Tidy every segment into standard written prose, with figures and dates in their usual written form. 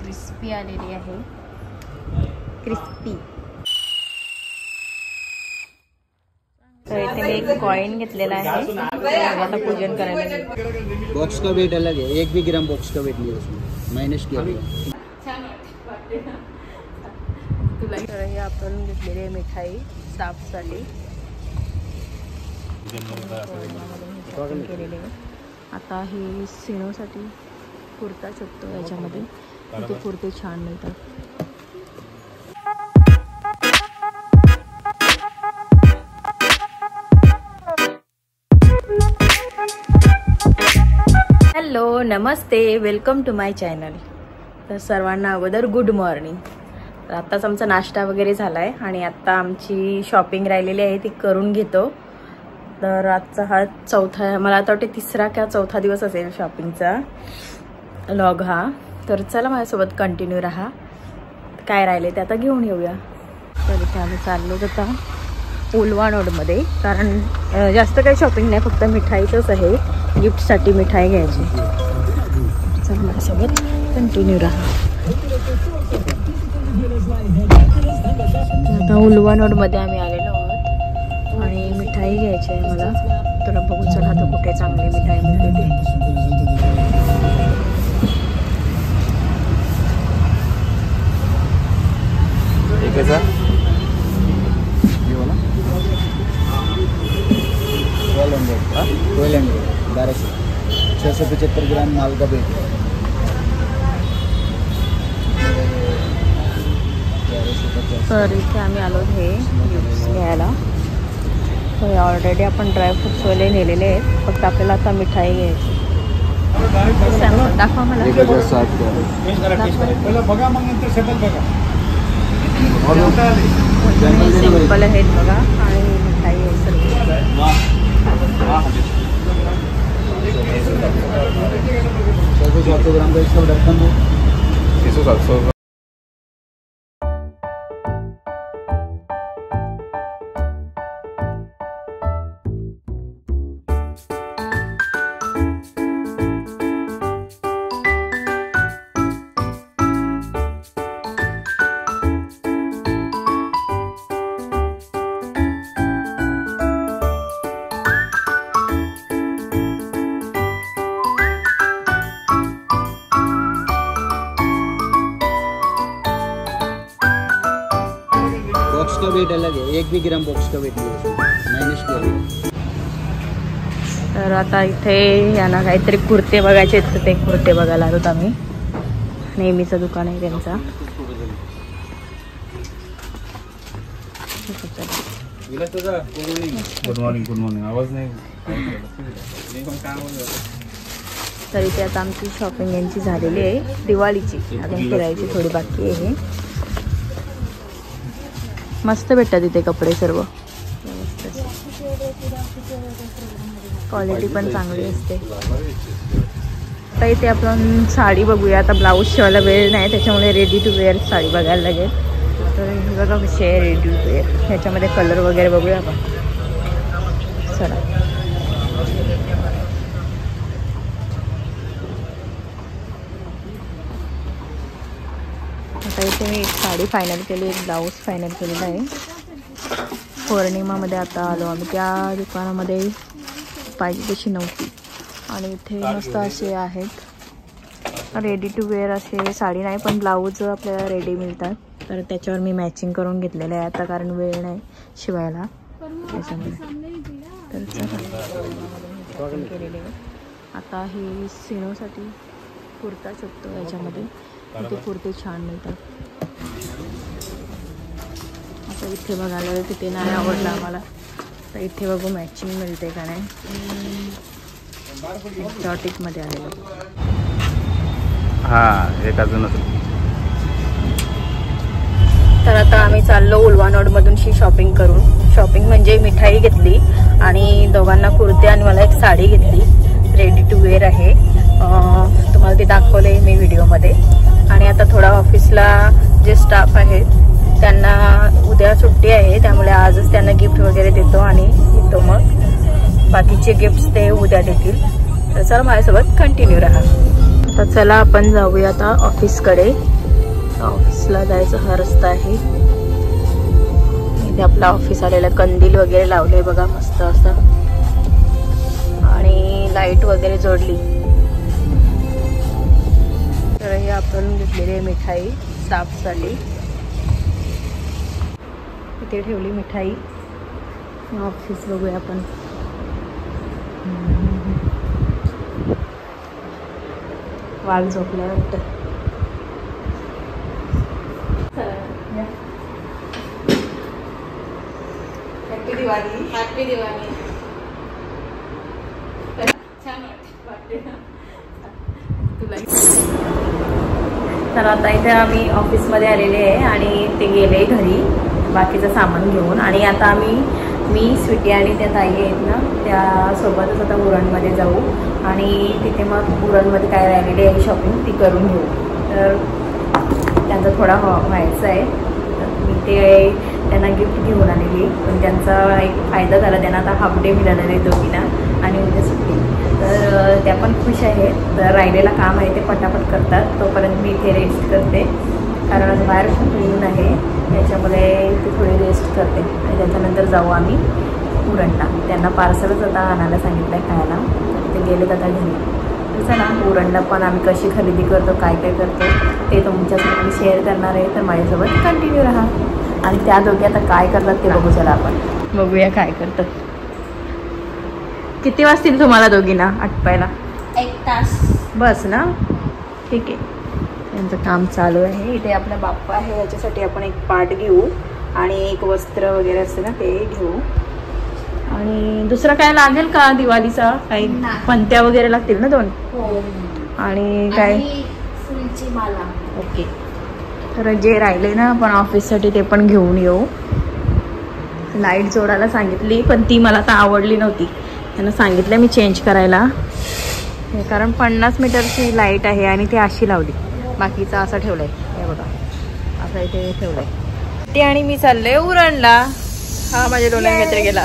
Crispy आलेली आहे, crispy. तर इथे मी एक कॉइन घेतलेला आहे, आता पूजन करायला। बॉक्स का वेट अलग है, 1 भी ग्राम बॉक्स का वेट नहीं है उसमें, माइनस किया गया। तर हे आपण घेतलेली आहे मिठाई स्टाफसाठी केलेले आहे। आता हे सिनोसाठी कुर्ता शोधतो, याच्यामध्ये इथे कुर्ते छान मिळतात। हॅलो, नमस्ते, वेलकम टू माय चॅनल। तर सर्वांना अगोदर गुड मॉर्निंग। तर आत्ताच आमचा नाश्ता वगैरे झाला आहे आणि आत्ता आमची शॉपिंग राहिलेली आहे ती करून घेतो। तर आजचा हा चौथा, मला आता वाटते तिसरा किंवा चौथा दिवस असेल शॉपिंगचा व्लॉग हा। तर चला माझ्यासोबत कंटिन्यू राहा, काय राहिले ते आता घेऊन येऊया। तर इथे आम्ही चाललो आता उलवानोडमध्ये, कारण जास्त काही शॉपिंग नाही, फक्त मिठाईचंच आहे, गिफ्टसाठी मिठाई घ्यायची। चला माझ्यासोबत कंटिन्यू राहा। आता उलवानोडमध्ये आम्ही आलेलो आहोत आणि मिठाई घ्यायची आहे मला। तुला बघू चला आता कुठे चांगली मिठाई मिळते ते। $1200 675 ग्राम माल का वेट। तर इथे आम्ही आलो हे गिफ्ट्स घ्यायला। तर ऑलरेडी आपण ड्रायफ्रुट्स वगैरे नेलेले आहेत, फक्त आपल्याला आता मिठाई घ्यायची। दाखवा मला। सिंपल आहेत बघा आणि मिठाई आहे सर्व। ग्राम का इसका ढक्कन है 600-700। बॉक्स का वेट अलग है, 1 भी ग्राम बॉक्स का वेट नहीं है, माइनस किया गया। तर आता इथे यांना काहीतरी कुर्ते बघायचे आहेत, तर ते कुर्ते बघायला आलोत आम्ही। नेहमीचं दुकान आहे त्यांचा। गुड मॉर्निंग आवाज नाही। तर इथे आता आमची शॉपिंग यांची झालेली आहे, दिवाळीची अजून फिरायची थोडी बाकी आहे। मस्त भेटतात इथे कपडे सर्व, क्वालिटी पण चांगली असते। आता इथे आपण साडी बघूया। आता ब्लाऊज शिवायला वेळ नाही, त्याच्यामुळे रेडी टू वेअर साडी बघायला लागेल। तर हे बघा कशी आहे रेडी टू वेअर, ह्याच्यामध्ये कलर वगैरे बघूया आपण। चला आता इथे मी एक साडी फायनल केली, एक ब्लाऊज फायनल केलेला आहे। पौर्णिमामध्ये आता आलो आम्ही, त्या दुकानामध्ये पाहिजे तशी नव्हती आणि इथे मस्त असे आहेत रेडी टू वेअर असे साडी नाही, पण ब्लाऊज आपल्याला रेडी मिळतात। तर त्याच्यावर मी मॅचिंग करून घेतलेलं आहे आता, कारण वेळ नाही शिवायला त्याच्यामुळे। तर चला केलेले आहे। आता हे सिनोसाठी कुर्ता शोधतो, याच्यामध्ये इथे कुर्ते छान मिळतात। आता इथे बघायला तिथे नाही आवडलं आम्हाला, तर इथे बघू मॅचिंग मिळते का नाही। एक्झॉटिकमध्ये आलेलं हां, एक अजूनच। तर आता आम्ही चाललो उलवानोडमधून शॉपिंग करून। शॉपिंग म्हणजे मिठाई घेतली आणि दोघांना कुर्ते आणि मला एक साडी घेतली, रेडी टू वेअर आहे। तुम्हाला ते दाखवले मी व्हिडिओमध्ये। आणि आता थोडा ऑफिसला जे स्टाफ आहेत त्यांना उद्या सुट्टी आहे, त्यामुळे आजच त्यांना गिफ्ट वगैरे देतो आणि येतो, मग बाकीचे गिफ्ट्स ते उद्या देतील। तर चला माझ्यासोबत कंटिन्यू राहा। तर चला आपण जाऊया आता ऑफिसकडे. ऑफिसला जायचा हा रस्ता आहे. इथे आपलं ऑफिस आलेलं, कंदील वगैरे लावले बघा मस्त असं, आणि लाईट वगैरे जोडली. तर हे आपण घेतलेली मिठाई स्टाफसाठी, इथे ठेवली मिठाई. ऑफिस बघूया आपण. वाघ झोपला वाटतं. हॅपी दिवाळी. हॅपी दिवाळी. छान वाटते तुला. तर आता इथे आम्ही ऑफिसमध्ये आलेले आहे आणि ते गेले घरी बाकीचं सामान घेऊन. आणि आता मी स्वीटी आणि त्या ताई आहेत ना, त्यासोबतच आता उरणमध्ये जाऊ आणि तिथे मग उरणमध्ये काय राहिलेली आहे शॉपिंग ती करून घेऊ. तर त्यांचा थोडा व्हायचं आहे, तर मी ते त्यांना गिफ्ट घेऊन आलेली. पण त्यांचा एक फायदा झाला, त्यांना आता हाफ डे मिळालेला आहे दोघींना आणि उद्या सुट्टी. तर त्या पण खुश आहेत. तर राहिलेलं काम आहे ते पटापट करतात, तोपर्यंत मी इथे रेस्ट करते कारण आज बाहेर खूप ऊन आहे, त्याच्यामुळे ती थोडी रेस्ट करते. आणि त्याच्यानंतर जाऊ आम्ही उरणला. त्यांना पार्सलच आता आणायला सांगितलं आहे खायला, ते गेलेत आता घरी. तर चला उरणला पण आम्ही कशी खरेदी करतो, काय काय करतो ते तुमच्यासोबत मी शेअर करणार आहे. तर माझ्यासोबत कंटिन्यू राहा. आणि त्या दोघी आता काय करतात ते बघू. चला आपण बघूया काय करतात. किती वाजतील तुम्हाला दोघींना आटपायला? 1 तास बस ना, ठीक आहे. त्यांचं काम चालू आहे. इथे आपला बाप्पा आहे, याच्यासाठी आपण एक पाट घेऊ आणि एक वस्त्र वगैरे असते ना ते घेऊ. आणि दुसरं काय लागेल का दिवाळीचा? काही पंत्या वगैरे लागतील ना 2. आणि काय फुलची माला. ओके. तर जे राहिले ना आपण ऑफिससाठी ते पण घेऊन येऊ. लाईट जोडायला सांगितली पण ती मला तर आवडली नव्हती, त्यांना सांगितलं मी चेंज करायला, कारण 50 मीटरची लाईट आहे आणि ती अशी लावली. बाकीचं असं ठेवलंय हे बघा, असं इथे ठेवलंय. ते आणि मी चालले उरणला. हा माझ्या डोळ्यात काहीतरी गेला.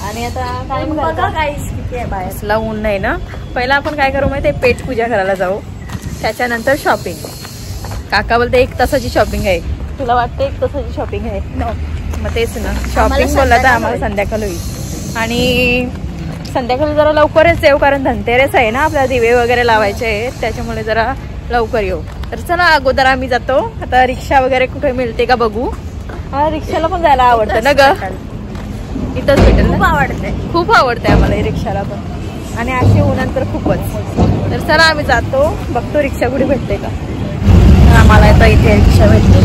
आणि आता काय बघा काय बाहेरला ऊन नाही ना. पहिला आपण काय करू माहिती, पेट पूजा करायला जाऊ, त्याच्यानंतर शॉपिंग. काका बोलते 1 तासाची शॉपिंग आहे. तुला वाटतं 1 तासाची शॉपिंग आहे? मग तेच ना, शॉपिंग बोलला तर आम्हाला संध्याकाळ होईल. आणि संध्याकाळी जरा लवकरच येऊ कारण धनतेरस आहे ना, आपल्याला दिवे वगैरे लावायचे आहेत, त्याच्यामुळे जरा लवकर येऊ. तर चला अगोदर आम्ही जातो. आता रिक्षा वगैरे कुठे मिळते का बघू. हा रिक्षाला पण जायला आवडतं ना ग, इथंच भेटेल. खूप आवडते, खूप आवडते आम्हाला रिक्षाला पण. आणि अशी उन्हात तर खूपच. तर चला आम्ही जातो, बघतो रिक्षा कुठे भेटते का. तर आम्हाला आता इथे रिक्षा भेटते.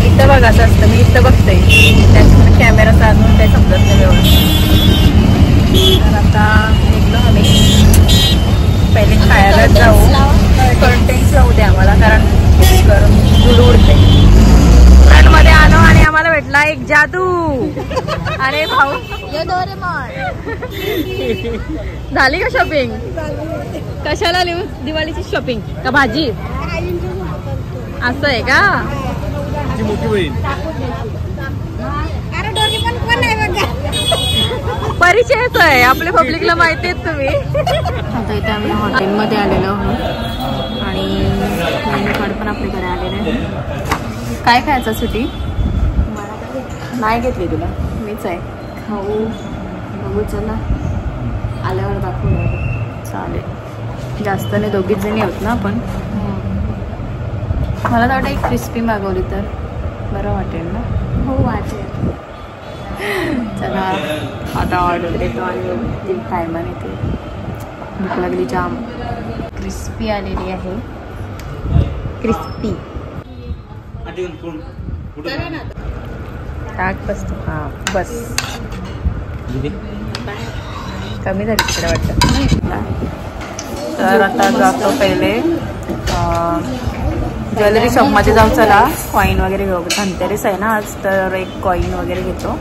इथं बघायचं असतं, मी इथं बघते, त्याच्यामुळे कॅमेरा चालून काही समजत नाही व्यवस्थित. तर आता निघलो आम्ही. पहिले खायला जाऊ, कंटेंट्स राहू दे आम्हाला कारण धूळ उडते. मध्ये आलो आणि आम्हाला भेटला एक जादू. अरे भाऊ झाली का शॉपिंग? कशाला लिहू? दिवाळीची शॉपिंग का भाजी? असं आहे का? परिचयच आहे आपल्या पब्लिकला, माहिती आहेत तुम्ही. आता इथे आम्ही हॉटेलमध्ये आलेलो आहोत आणि मेन्यू कार्ड पण आपल्याकडे आलेलं आहे. काय खायचं सुटी? नाही घेतली तुला, मीच आहे खाऊ. बघू चला आल्यावर दाखवू. चालेल, जास्त नाही, 2घीच जणी आहोत ना आपण. मला तर वाटतं एक क्रिस्पी मागवली तर बरं वाटेल ना. हो वाटेल. चला आता ऑर्डर देतो आणि टायमान येते. भूक लागली जाम. क्रिस्पी आलेली आहे, क्रिस्पी. टाक बस. हां बस, कमी झाली तिकडे वाटतं. तर आता जातो पहिले ज्वेलरी शॉपमध्ये जाऊ. चला कॉईन वगैरे घेऊ, धनतेरस आहे ना आज, तर एक कॉईन वगैरे घेतो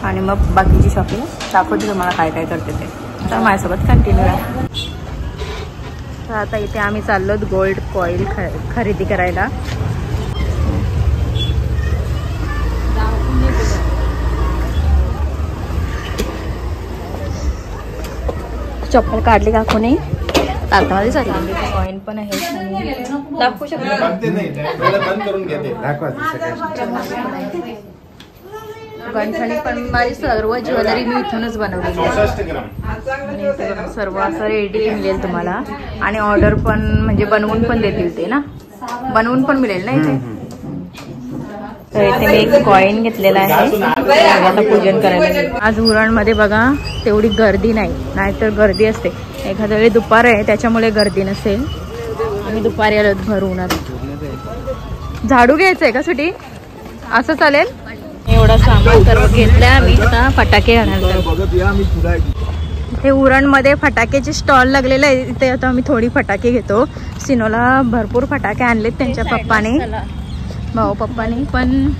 आणि मग बाकीची शॉपिंग दाखवते तुम्हाला काय काय करते ते. तर माझ्यासोबत कंटिन्यू आहे. तर आता इथे आम्ही चाललो गोल्ड कॉईल खरेदी करायला. चप्पल काढली काकूने दातामध्ये चालली. कॉइन पण आहे दाखवू शकतो. गंठणी पण माझी सर्व ज्वेलरी मी इथूनच बनवली. सर्व असं रेडी मिळेल तुम्हाला आणि ऑर्डर पण म्हणजे बनवून पण देतील ते ना, बनवून पण मिळेल ना इथे. तर इथे मी एक कॉइन घेतलेला आहे आता पूजन करायला. आज उरणमध्ये बघा तेवढी गर्दी नाही, नाहीतर गर्दी असते. एखाद्या वेळी दुपार आहे त्याच्यामुळे गर्दी नसेल. आम्ही दुपारी आलो भर उन्हात. झाडू घ्यायचंय का सुटी असं चालेल. एवढा सामान सर्व घेतलंय आम्ही. आता फटाके घालणार. इथे उरणमध्ये फटाक्याचे स्टॉल लागलेले आहे. इथे आता आम्ही थोडी फटाके घेतो. सिनोला भरपूर फटाके आणलेत त्यांच्या पप्पाने, भाऊ पप्पानी, पण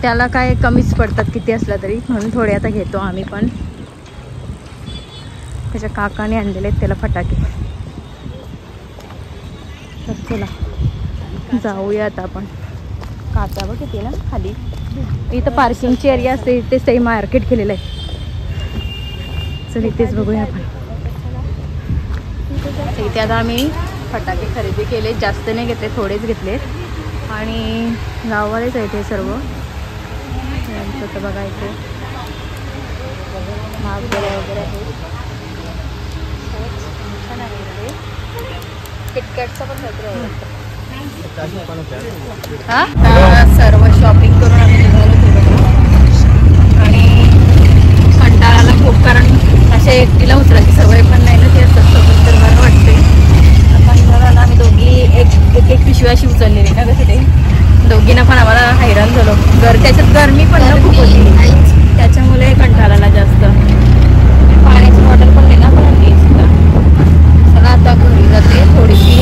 त्याला काय कमीच पडतात किती असला तरी, म्हणून थोडे आता घेतो आम्ही पण. त्याच्या काकाने आणलेले आहेत त्याला फटाके. तर चला जाऊया आता आपण. काचा बघ किती ना खाली. इथं पार्किंगची एरिया असते, इथेच ते मार्केट केलेलं आहे. चल इथेच बघूया आपण. इथे आता आम्ही फटाके खरेदी केले, जास्त नाही घेतले, थोडेच घेतले. आणि गाववालेच आहे ते सर्व. तर बघा इथे महाग वगैरे आहे. छान आहे इथे. किटकॅटचा पण काहीतरी सर्व शॉपिंग करून आम्ही निघालो होतो. आणि कंटाळाला खूप, कारण अशा एकटीला उचलायची सवय पण नाही ना, ते असतात सोबत तर बरं वाटते. आता निघाला आम्ही दोघी एक पिशवी अशी उचललेली ना कसं ते. दोघींना पण आम्हाला हैराण झालो. त्याच्यात गरमी पण ना खूप होती, त्याच्यामुळे कंटाळाला जास्त. पाण्याची बॉटल पण देणार पण चला आता घरी जाते, थोडीशी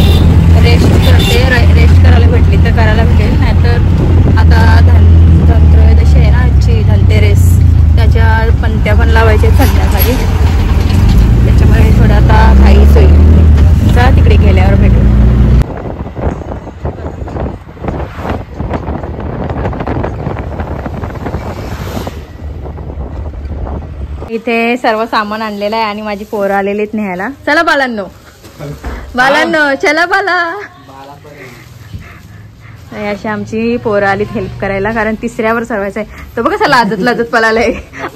रेस्ट करते. रेस्ट करायला भेटली तर करायला भेटेल, नाहीतर आता धनत्रयोदशी आहे ना आजची, धनतेरेस, त्याच्या पंत्या पण लावायचे संध्याकाळी. त्याच्यामुळे थोडं आता घाईच होईल. जा तिकडे गेल्यावर भेटू. इथे सर्व सामान आणलेलं आहे आणि माझी पोरं आलेलीत न्यायला. चला बालांनो, बालांनो चला बाला. अशी आमची पोरं आलीत हेल्प करायला, कारण तिसऱ्यावर सर्वायचं आहे. तो बघ कसा लाजत लाजत पळालाय.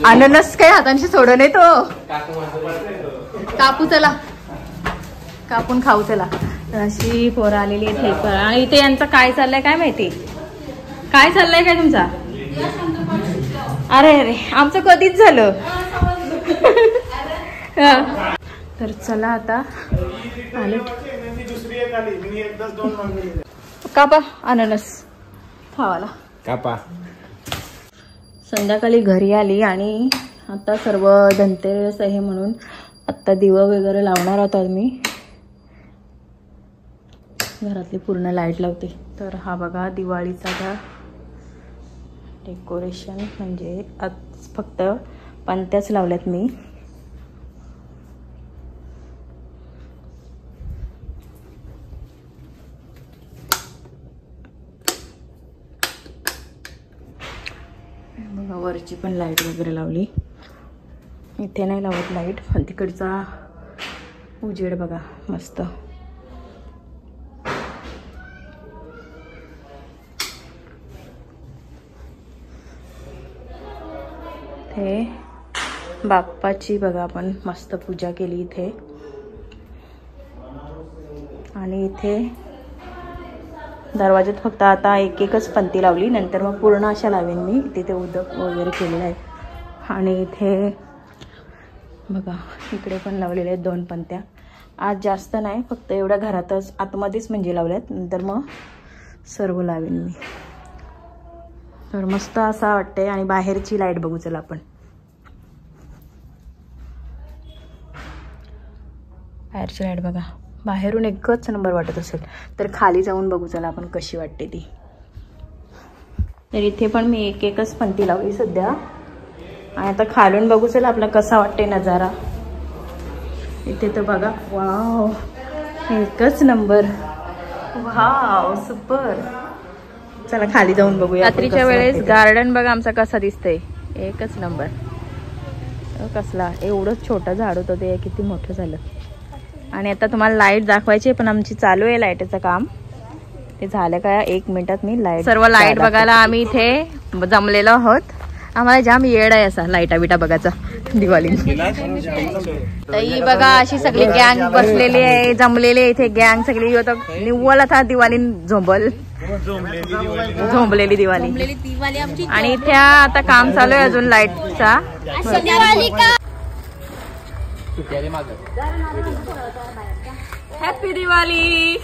अननस काही हातांशी सोड नाही तो. कापू चला, कापून खाऊ चला. अशी पोरं आलेली आहेत हेल्प करा. आणि इथे यांचं काय चाललंय काय माहिती. काय चाललंय काय तुमचा. अरे अरे आमचं कधीच झालं. तर चला आता आले. कापा अननस खावाला कापा. संध्याकाळी घरी आली आणि आता सर्व धनतेरस आहे म्हणून आता दिवा वगैरे लावणार होता मी. घरातली पूर्ण लाईट लावते. तर हा बघा दिवाळीचा का डेकोरेशन, म्हणजे आज फक्त पंत्याच लावल्यात मी. बघा वरची पण लाईट वगैरे लावली. इथे नाही लावत लाईट, पण तिकडचा उजेड बघा मस्त. हे बाप्पाची बघा आपण मस्त पूजा केली इथे. आणि इथे दरवाज्यात फक्त आता एकच पंती लावली, नंतर मग पूर्ण अशा लावेन मी. तिथे उदक वगैरे केलेलं आहे. आणि इथे बघा इकडे पण लावलेले आहेत 2 पंत्या. आज जास्त नाही, फक्त एवढ्या घरातच आतमध्येच म्हणजे लावल्यात, नंतर मग सर्व लावेन मी. तर मस्त असा वाटते. आणि बाहेरची लाईट बघू चला आपण. बाहेरची लाईट बघा, बाहेरून एकच नंबर वाटत असेल. तर खाली जाऊन बघू चला आपण कशी वाटते ती. तर इथे पण मी एकच पंती लावली सध्या. आणि आता खालून बघू चला आपला कसा वाटते नजारा. इथे तर बघा वाव, एकच नंबर, वाव सुपर. चला खाली जाऊन बघूया. रात्रीच्या वेळेस गार्डन बघा आमचा कसा दिसतंय, एकच नंबर. कसला एवढंच छोटं झाड होतं ते किती मोठं झालं. आणि आता तुम्हाला लाईट दाखवायची पण आमची चालू आहे लाईटचं काम. ते झालं का 1 मिनिटात मी लाईट सर्व लाईट बघायला आम्ही इथे जमलेलो आहोत. आम्हाला जाम येड आहे असा लाईटा बिटा बघायचा दिवाळी. ही बघा अशी सगळी गँग बसलेली आहे जमलेली आहे इथे गँग सगळी निव्वळ आता दिवाळी झोंबलेली दिवाळी. आणि इथे आता काम चालू आहे अजून लाईटचा. हॅपी दिवाळी.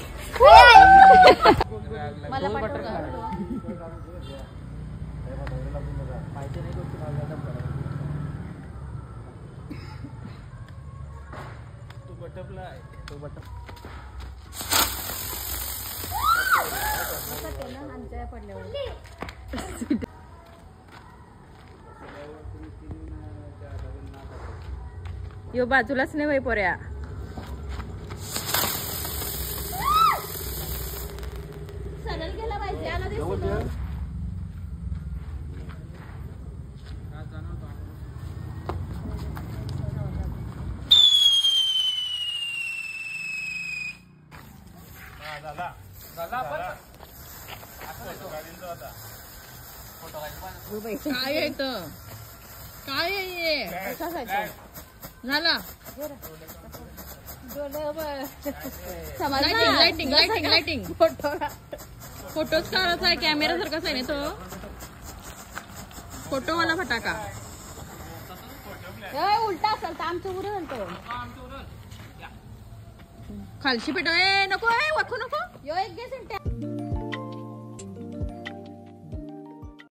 यो बाजूलाच नाही बाई पोऱ्या. काय आहे काय आहे झाला. लाइटिंग लाइटिंग लाइटिंग फोटोच काढायचा आहे कॅमेरा सारखाच आहे ना तो फोटो वाला फटाका. उलटा असेल तर आमचं उडल तो खालची पेट नको वाकू नको. यो एक